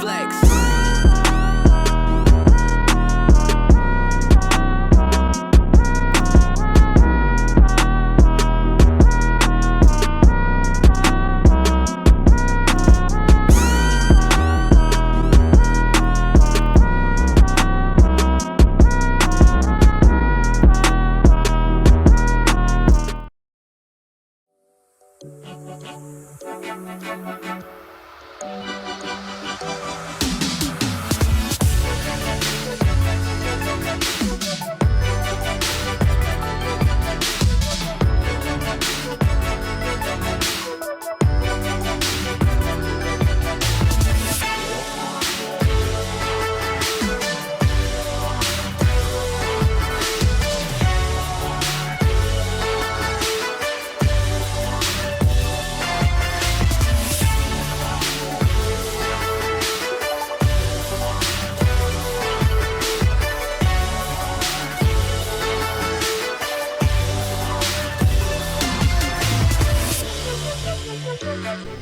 flex.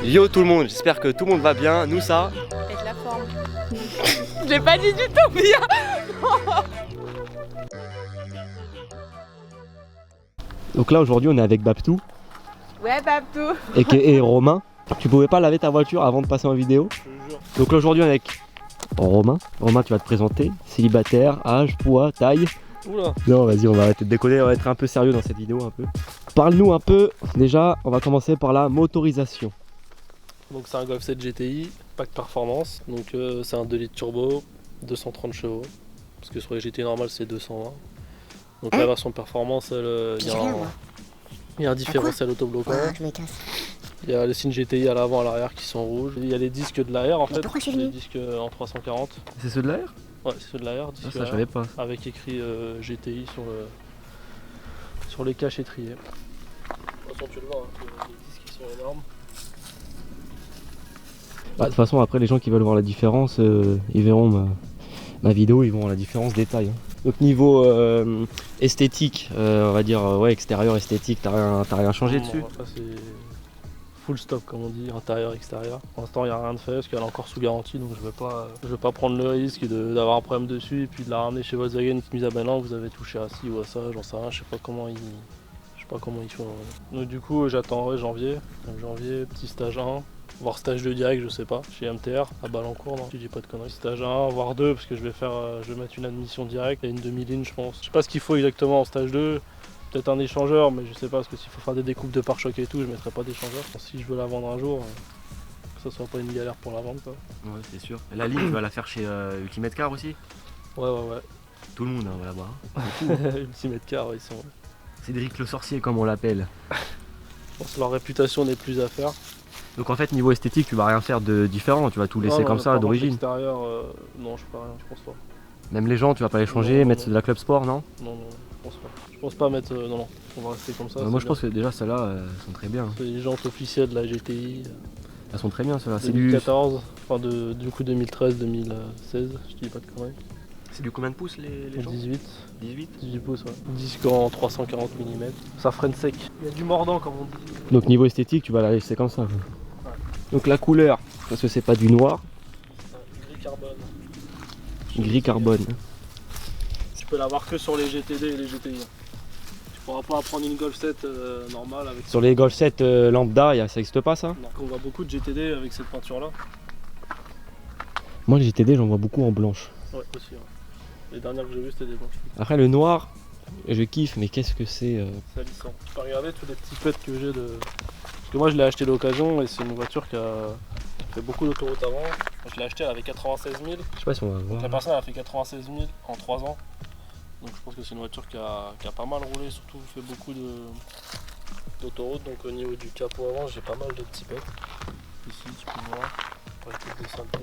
Yo tout le monde, j'espère que tout le monde va bien, nous ça. Avec la forme. Je l'ai pas dit du tout, bien. Donc là aujourd'hui on est avec Babtou Ouais, Babtou. et Romain. Tu pouvais pas laver ta voiture avant de passer en vidéo. Donc là aujourd'hui on est avec Romain. Romain, tu vas te présenter, célibataire, âge, poids, taille. Oula. Non vas-y, on va arrêter de déconner, on va être un peu sérieux dans cette vidéo un peu. Parle-nous un peu, déjà on va commencer par la motorisation. Donc c'est un Golf 7 GTI, pack performance, donc c'est un 2 litres turbo, 230 chevaux, parce que sur les GTI normales c'est 220. Donc la version performance, il y a un différentiel autobloquant, il y a les signes GTI à l'avant et à l'arrière qui sont rouges, il y a les disques de l'AR en fait, les disques en 340. C'est ceux de l'air? Ouais, c'est ceux de l'AR, disques Ça je savais pas. avec écrit GTI sur les caches étriées. De toute façon tu le vois, hein, les disques qui sont énormes. Bah, de toute façon après les gens qui veulent voir la différence, ils verront ma vidéo, ils vont voir la différence détail. Hein. Donc niveau esthétique, on va dire ouais, extérieur esthétique, t'as rien changé dessus? Après c'est full stop comme on dit, intérieur, extérieur. Pour l'instant il n'y a rien de fait parce qu'elle est encore sous garantie, donc je vais pas prendre le risque d'avoir un problème dessus et puis de la ramener chez Volkswagen qui me disent ah ben non vous avez touché à ci ou à ça, j'en sais rien, je sais pas comment ils font. Donc du coup j'attends janvier, petit stage 1. Voire stage 2 direct, je sais pas, chez MTR, à Balancourt, non, je dis pas de conneries. Stage 1, voire 2, parce que je vais mettre une admission directe et une demi-ligne, je pense. Je sais pas ce qu'il faut exactement en stage 2, peut-être un échangeur, mais je sais pas, parce que s'il faut faire des découpes de pare-choc et tout, je mettrai pas d'échangeur. Si je veux la vendre un jour, que ça soit pas une galère pour la vendre, quoi. Ouais, c'est sûr. Et la ligne, tu vas la faire chez Ultimate Car aussi? Ouais. Tout le monde, hein, on va la voir. Ultimate Car, ouais, ils sont. Cédric le sorcier, comme on l'appelle. Je pense que leur réputation n'est plus à faire. Donc en fait niveau esthétique tu vas rien faire de différent, tu vas tout laisser Non, comme ça d'origine. Extérieur, non je fais rien, je pense pas. Même les gens tu vas pas les changer, mettre de la Club Sport, non? Non, je pense pas. Je pense pas mettre. Non, on va rester comme ça. Moi je pense que déjà celles-là elles sont très bien. C'est les jantes officielles de la GTI. Elles sont très bien celles-là. C'est 2014, enfin du coup 2013-2016, je dis pas de conneries. C'est du combien de pouces les jantes? 18 pouces, ouais. Disque en 340 mm. Ça freine sec. Il y a du mordant comme on dit. Donc niveau esthétique tu vas la laisser comme ça. Ouais. Donc la couleur, parce que c'est pas du noir. Gris carbone. Gris carbone. Tu peux l'avoir que sur les GTD et les GTI. Tu pourras pas prendre une Golf 7 normale avec. Sur les Golf 7 lambda, ça existe pas ça? Non, on voit beaucoup de GTD avec cette peinture là. Moi les GTD j'en vois beaucoup en blanche. Ouais aussi. Ouais. Les dernières que j'ai vues c'était des blanches. Après le noir, je kiffe, mais qu'est-ce que c'est Salissant. Tu peux regarder tous les petits pets que j'ai de. Parce que moi je l'ai acheté d'occasion et c'est une voiture qui a fait beaucoup d'autoroutes avant. Je l'ai acheté, elle avait 96 000. Je sais pas si on va voir. Donc la personne a fait 96 000 en 3 ans. Donc je pense que c'est une voiture qui a pas mal roulé, surtout fait beaucoup d'autoroutes. Donc au niveau du capot avant j'ai pas mal de petits pets. Ici tu peux voir. Enfin, je peux descendre plus.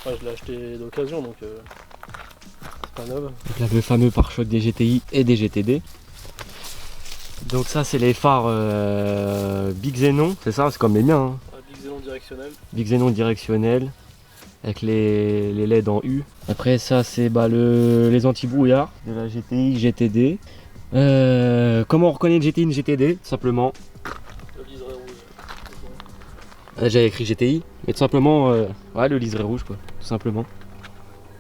Ouais, je l'ai acheté d'occasion donc c'est pas neuf. Donc là le fameux pare-choc des GTI et des GTD. Donc ça c'est les phares Big Xenon, c'est ça, c'est comme les miens. Hein. Ouais, Big Xenon directionnel. Big Xenon directionnel avec les LED en U. Après ça c'est les anti-brouillard de la GTI, GTD. Comment on reconnaît une GTI, une GTD? Simplement Le liseré rouge. J'avais écrit GTI, mais tout simplement, ouais, le liseré rouge, quoi, tout simplement.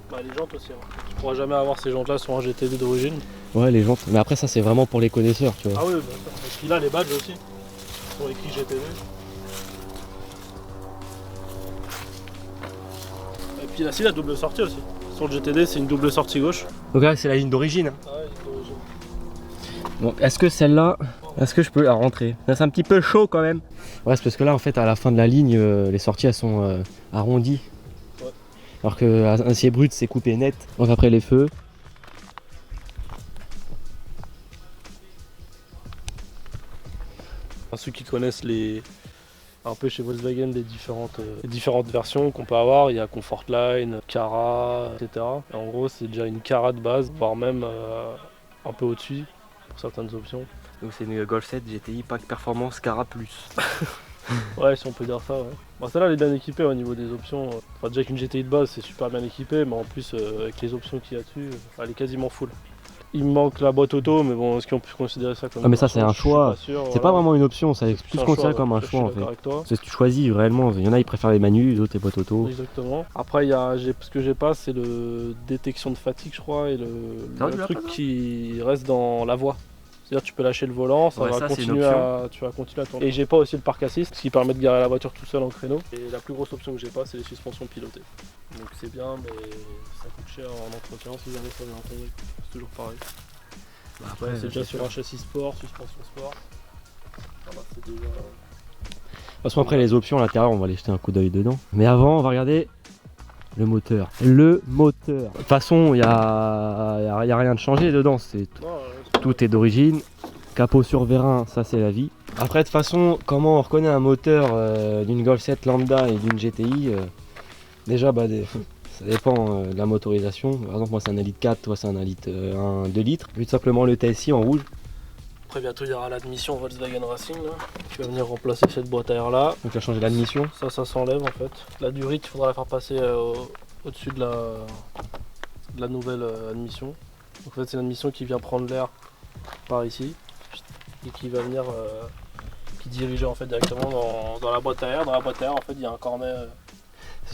Bah, les jantes aussi, hein. Tu pourras jamais avoir ces jantes là sur un GTD d'origine. Ouais, les jantes, mais après, ça, c'est vraiment pour les connaisseurs, tu vois. Ah oui, bah, et puis là, les badges aussi, sont écrits GTD. Et puis là, si, la double sortie aussi. Sur le GTD, c'est une double sortie gauche. Donc là, c'est la ligne d'origine. Ah ouais, c'est d'origine. Bon, est-ce que celle-là, est-ce que je peux la rentrer? Là, c'est un petit peu chaud quand même. Ouais, c'est parce que là, en fait, à la fin de la ligne, les sorties, elles sont arrondies. Ouais. Alors que acier brut, c'est coupé net. Donc après les feux. Enfin, ceux qui connaissent un peu chez Volkswagen les différentes versions qu'on peut avoir, il y a Comfortline, Cara, etc. Et en gros, c'est déjà une Cara de base, voire même un peu au-dessus pour certaines options. Donc c'est une Golf 7 GTI Pack Performance Cara Plus. Ouais, si on peut dire ça, ouais. Bon, celle-là, elle est bien équipée au niveau des options. Enfin, déjà qu'une GTI de base, c'est super bien équipé, mais en plus, avec les options qu'il y a dessus, elle est quasiment full. Il me manque la boîte auto, mais bon, est-ce qu'on peut considérer ça comme Ah, mais ça, c'est un choix. C'est pas vraiment une option, ça est C'est plus un considéré choix, comme un je choix suis en fait. d'accord avec toi. C'est ce que tu choisis réellement. Il y en a, ils préfèrent les manus, d'autres les boîtes auto. Exactement. Après, ce que j'ai pas, c'est le détection de fatigue, je crois, et le truc qui reste dans la voie. C'est-à-dire tu peux lâcher le volant, Ouais, ça, tu vas continuer à tourner. Et j'ai pas aussi le parc assist, ce qui permet de garer la voiture tout seul en créneau. Et la plus grosse option que j'ai pas, c'est les suspensions pilotées. Donc c'est bien, mais ça coûte cher en entretien si jamais ça vient en tomber. C'est toujours pareil. Bah, après, c'est déjà sur un châssis sport, suspension sport. Voilà, c'est déjà... De toute façon, après les options à l'intérieur, on va aller jeter un coup d'œil dedans. Mais avant, on va regarder le moteur. Le moteur. De toute façon, il y a rien de changé dedans. Tout est d'origine. Capot sur vérin, ça c'est la vie. Après, de toute façon, comment on reconnaît un moteur d'une Golf 7 lambda et d'une GTI déjà, ça dépend de la motorisation. Par exemple, moi c'est un 1,4 litre, toi c'est un 2 litres. Tout simplement le TSI en rouge. Après bientôt il y aura l'admission Volkswagen Racing là, qui va venir remplacer cette boîte à air là. Donc il a changé l'admission. Ça s'enlève en fait. La durite, il faudra la faire passer au-dessus de la nouvelle admission. Donc, en fait c'est une admission qui vient prendre l'air par ici et qui va venir qui diriger en fait directement dans la boîte à air. Dans la boîte à air en fait il y a un cornet.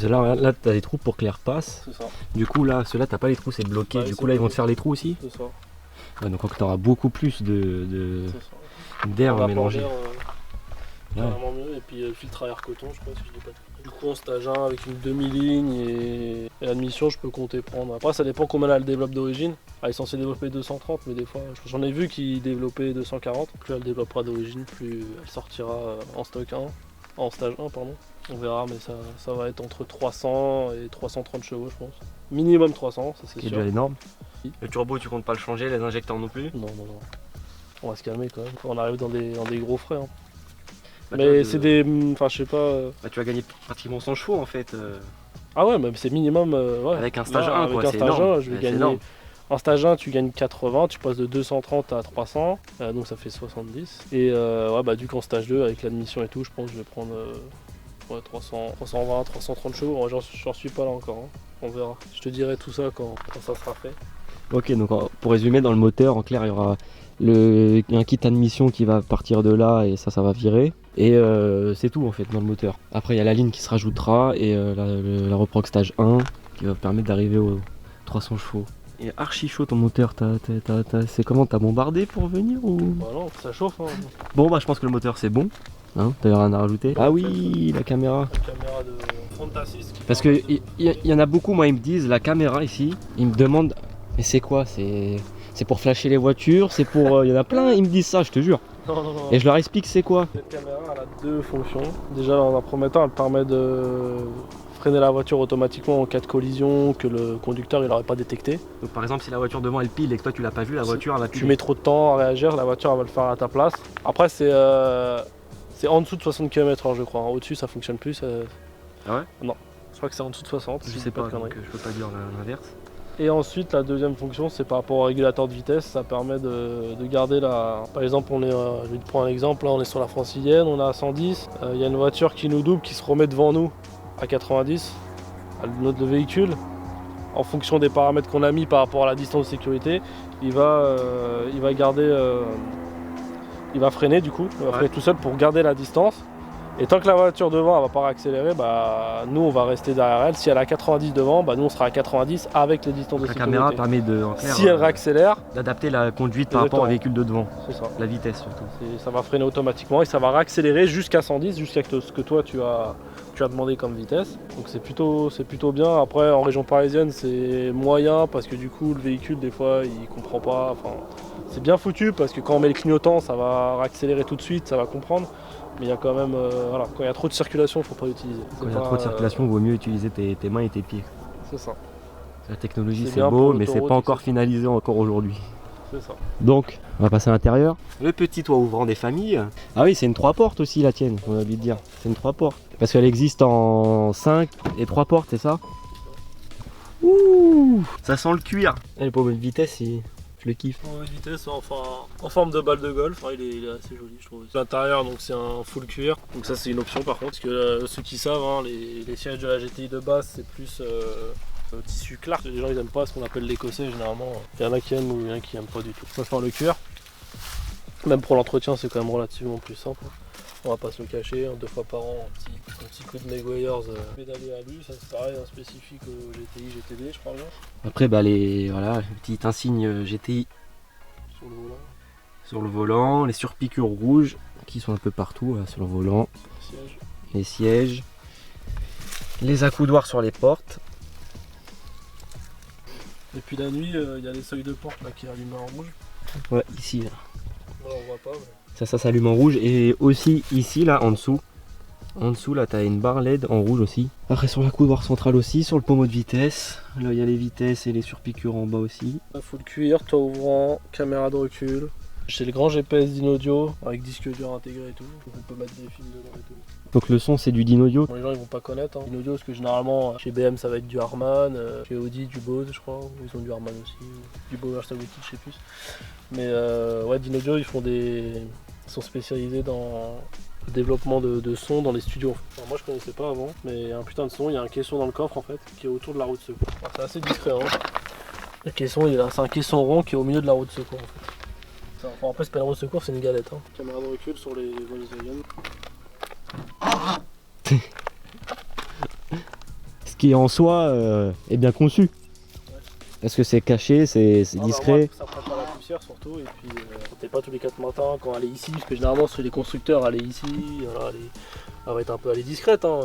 Là tu as des trous pour que l'air passe. C'est ça. Du coup là, ceux-là t'as pas les trous, c'est bloqué. Ouais, du coup là ils vont te faire les trous aussi. C'est ça. Ouais, donc tu auras beaucoup plus d'air mélangé. Vraiment mieux. Et puis filtre à air coton, je crois, si je dis pas de conneries. Du coup en stage 1 avec une demi-ligne et l'admission je peux compter prendre. Après ça dépend combien elle développe d'origine. Elle est censée développer 230, mais des fois j'en ai vu qui développaient 240. Plus elle développera d'origine, plus elle sortira en stock 1. En stage 1 pardon. On verra, mais ça va être entre 300 et 330 chevaux je pense. Minimum 300, ça c'est sûr. C'est déjà énorme. Le turbo tu comptes pas le changer, les injecteurs non plus? Non. On va se calmer quand même. On arrive dans des gros frais. Hein. Mais c'est des... Enfin je sais pas... tu vas gagner pratiquement 100 chevaux en fait. Ah ouais, mais c'est minimum... ouais. Avec un stage 1 avec quoi, un c'est stage énorme. 1, je vais gagner... En stage 1 tu gagnes 80, tu passes de 230 à 300, donc ça fait 70. Et du coup en stage 2 avec l'admission et tout, je pense que je vais prendre 320, 330 chevaux. Moi j'en suis pas là encore, hein. On verra. Je te dirai tout ça quand ça sera fait. Ok, donc pour résumer, dans le moteur, en clair, il y aura un kit admission qui va partir de là et ça va virer. Et c'est tout en fait dans le moteur. Après, il y a la ligne qui se rajoutera et la Reproc Stage 1 qui va permettre d'arriver aux 300 chevaux. Il est archi chaud ton moteur, c'est comment? T'as bombardé pour venir ou... Bah non, ça chauffe. Hein. Bon, je pense que le moteur c'est bon. Hein, t'as rien à rajouter? Ah oui, la caméra. La caméra de front assist. Parce que il y en a beaucoup, moi ils me disent la caméra ici, ils me demandent mais c'est quoi? C'est pour flasher les voitures, c'est pour... Il y en a plein, ils me disent ça, je te jure. Non. Et je leur explique c'est quoi. Cette caméra elle a deux fonctions. Déjà dans un premier temps elle permet de freiner la voiture automatiquement en cas de collision que le conducteur il n'aurait pas détecté. Donc par exemple si la voiture devant elle pile et que toi tu l'as pas vu, la voiture elle va piler. Tu mets trop de temps à réagir, la voiture elle va le faire à ta place. Après c'est en dessous de 60 km/h je crois, au-dessus ça fonctionne plus. Ah ouais? Non, je crois que c'est en dessous de 60. Je sais pas, donc je peux pas dire l'inverse. Et ensuite la deuxième fonction c'est par rapport au régulateur de vitesse, ça permet de garder la... Par exemple je vais te prendre un exemple, là on est sur la francilienne, on est à 110, il y a une voiture qui nous double, qui se remet devant nous à 90, le véhicule, en fonction des paramètres qu'on a mis par rapport à la distance de sécurité, il va garder... il va freiner du coup, il va freiner tout seul pour garder la distance. Et tant que la voiture devant elle va pas réaccélérer, bah nous on va rester derrière elle. Si elle a 90 devant, bah nous on sera à 90 avec les distances de La sécurité. caméra permet de, en clair, Si elle réaccélère, d'adapter la conduite par rapport au véhicule de devant, c'est ça. la vitesse surtout. Ça va freiner automatiquement et ça va réaccélérer jusqu'à 110, jusqu'à ce que toi tu as demandé comme vitesse. Donc c'est plutôt bien. Après en région parisienne c'est moyen parce que du coup le véhicule des fois il comprend pas. Enfin, c'est bien foutu parce que quand on met le clignotant ça va réaccélérer tout de suite, ça va comprendre. Mais il y a quand même, voilà, quand il y a trop de circulation, il ne faut pas l'utiliser. Quand il y a trop de circulation, il vaut mieux utiliser tes mains et tes pieds. C'est ça. La technologie c'est bien beau, pour mais c'est l'autoroute, pas encore etc. finalisé encore aujourd'hui. C'est ça. Donc, on va passer à l'intérieur. Le petit toit ouvrant des familles. Ah oui, c'est une 3 portes aussi la tienne, on a oublié de dire. C'est une 3 portes. Parce qu'elle existe en 5 et 3 portes, c'est ça? Ouh, ça sent le cuir. Elle est pas bonne vitesse, je le kiffe. En vitesse, enfin, en forme de balle de golf, il est assez joli je trouve. L'intérieur donc c'est un full cuir, donc ça c'est une option par contre, parce que ceux qui savent, hein, les sièges de la GTI de base c'est plus tissu Clark. Les gens ils aiment pas ce qu'on appelle l'écossais généralement. Il y en a qui aiment ou il y en a qui aiment pas du tout. Je préfère le cuir. Même pour l'entretien c'est quand même relativement plus simple. On va pas se le cacher, 2 fois par an, un petit coup de Meguiar's pédalier à lui, ça c'est pareil, un spécifique au GTI, GTD je crois bien. Après, bah, voilà, le petit insigne GTI Sur le volant, sur le volant, les surpiqûres rouges qui sont un peu partout là, sur le volant, siège. les sièges, les accoudoirs sur les portes. Et puis la nuit, il y a des seuils de porte là, qui allument en rouge. Ouais, ici, là. Là on voit pas, mais... Ça s'allume en rouge. Et aussi ici, là, en dessous. En dessous, là, t'as une barre LED en rouge aussi. Après, sur la couloir central aussi, sur le pommeau de vitesse. Là, il y a les vitesses et les surpiqûres en bas aussi. Full cuir, toit ouvrant, caméra de recul. J'ai le grand GPS d'Inaudio avec disque dur intégré et tout. Donc on peut mettre des films dedans et tout. Donc le son, c'est du Dynaudio. Bon, les gens ils vont pas connaître hein. Dynaudio, parce que généralement chez BM ça va être du Harman, chez Audi du Bose je crois, ou ils ont du Harman aussi, du Bauer Stability je sais plus. Mais ouais, Dynaudio ils sont spécialisés dans le développement de son dans les studios. Alors, moi je connaissais pas avant, mais il y a un putain de son, il y a un caisson dans le coffre en fait qui est autour de la roue de secours. Alors, c'est assez discret hein. Le caisson c'est un caisson rond qui est au milieu de la roue de secours en fait. Enfin, après c'est pas une roue de secours, c'est une galette. Hein. Caméra de recul sur les Volkswagen. Ce qui en soi est bien conçu. Parce que c'est caché, c'est discret. Ça prend pas la poussière surtout, et puis t'es pas tous les 4 matins quand elle est ici, parce que généralement sur les constructeurs elle est ici, voilà, elle va être un peu discrète, hein,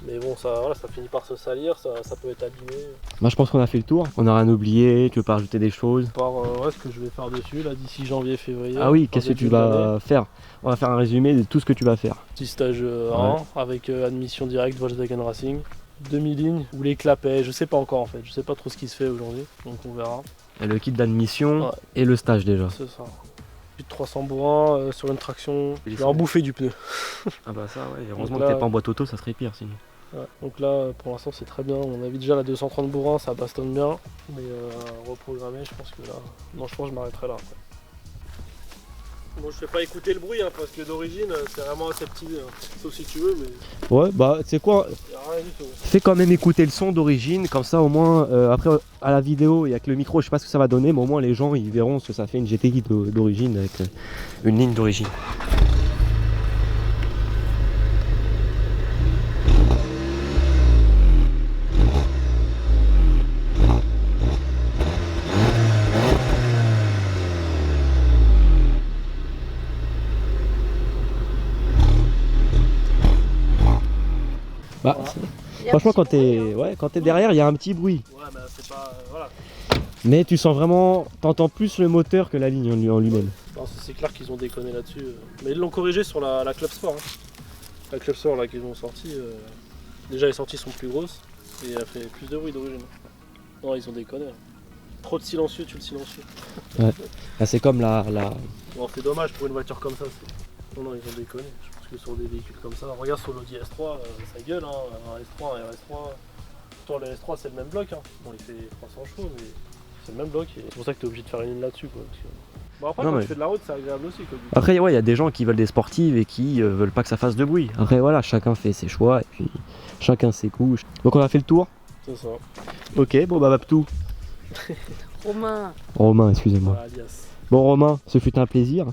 mais bon ça, voilà, ça finit par se salir, ça peut être abîmé. Moi je pense qu'on a fait le tour, on n'a rien oublié, tu veux pas rajouter des choses? Par ouais, ce que je vais faire dessus là d'ici janvier-février. Ah oui, qu'est-ce que tu vas faire? On va faire un résumé de tout ce que tu vas faire. Petit stage 1 avec admission directe Volkswagen Racing. Demi-ligne ou les clapets, je sais pas encore en fait, je sais pas trop ce qui se fait aujourd'hui, donc on verra. Et le kit d'admission Ouais. et le stage déjà. C'est ça. Plus de 300 bourrins sur une traction, je vais en bouffer du pneu. Ah bah ça ouais, heureusement Donc que là, t'es pas en boîte auto, ça serait pire sinon. Ouais, donc là pour l'instant c'est très bien, on a vu déjà la 230 bourrins, ça bastonne bien, mais reprogrammer je pense que là, non je pense que je m'arrêterai là après. Bon je fais pas écouter le bruit hein, parce que d'origine c'est vraiment aseptisé, hein. Sauf si tu veux mais Ouais bah tu sais quoi, y a rien du tout. fais quand même écouter le son d'origine, comme ça au moins après à la vidéo et avec le micro je sais pas ce que ça va donner, mais au moins les gens ils verront ce que ça fait une GTI d'origine avec une ligne d'origine. Bah, franchement quand t'es derrière il y a un petit bruit. Ouais mais c'est pas... voilà. Mais tu sens vraiment, t'entends plus le moteur que la ligne en lui-même. Non, c'est clair qu'ils ont déconné là-dessus. Mais ils l'ont corrigé sur la Club Sport. Hein. La Club Sport là qu'ils ont sorti, déjà les sorties sont plus grosses et elle fait plus de bruit d'origine. Non ils ont déconné. Hein. Trop de silencieux, tu le silencieux. Ouais. Là, c'est comme la... Bon c'est dommage pour une voiture comme ça. Non ils ont déconné. Je pense que sur des véhicules comme ça, regarde sur l'Audi S3, ça gueule hein. Un S3, un RS3. Pourtant le S3 c'est le même bloc. Hein. Bon il fait 300 chevaux mais c'est le même bloc et c'est pour ça que t'es obligé de faire une ligne là-dessus quoi. Parce que... Bon après Non, quand mais... tu fais de la route c'est agréable aussi quoi. Après ouais il y a des gens qui veulent des sportives et qui veulent pas que ça fasse de bruit. Après voilà, chacun fait ses choix et puis chacun ses couches. Donc on a fait le tour. C'est ça. Ok, bon bah Babtou. Romain. Romain, excusez-moi. Voilà, alias. Bon Romain, ce fut un plaisir.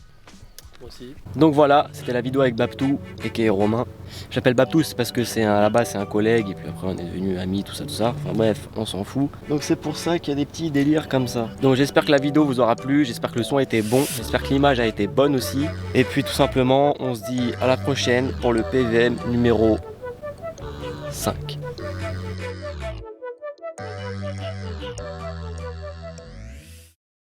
Aussi. Donc voilà, c'était la vidéo avec Babtou et qui est Romain. J'appelle Babtou c'est parce que à la base c'est un collègue et puis après on est devenus amis, tout ça. Enfin bref, on s'en fout. Donc c'est pour ça qu'il y a des petits délires comme ça. Donc j'espère que la vidéo vous aura plu, j'espère que le son a été bon, j'espère que l'image a été bonne aussi. Et puis tout simplement, on se dit à la prochaine pour le PVM numéro 5.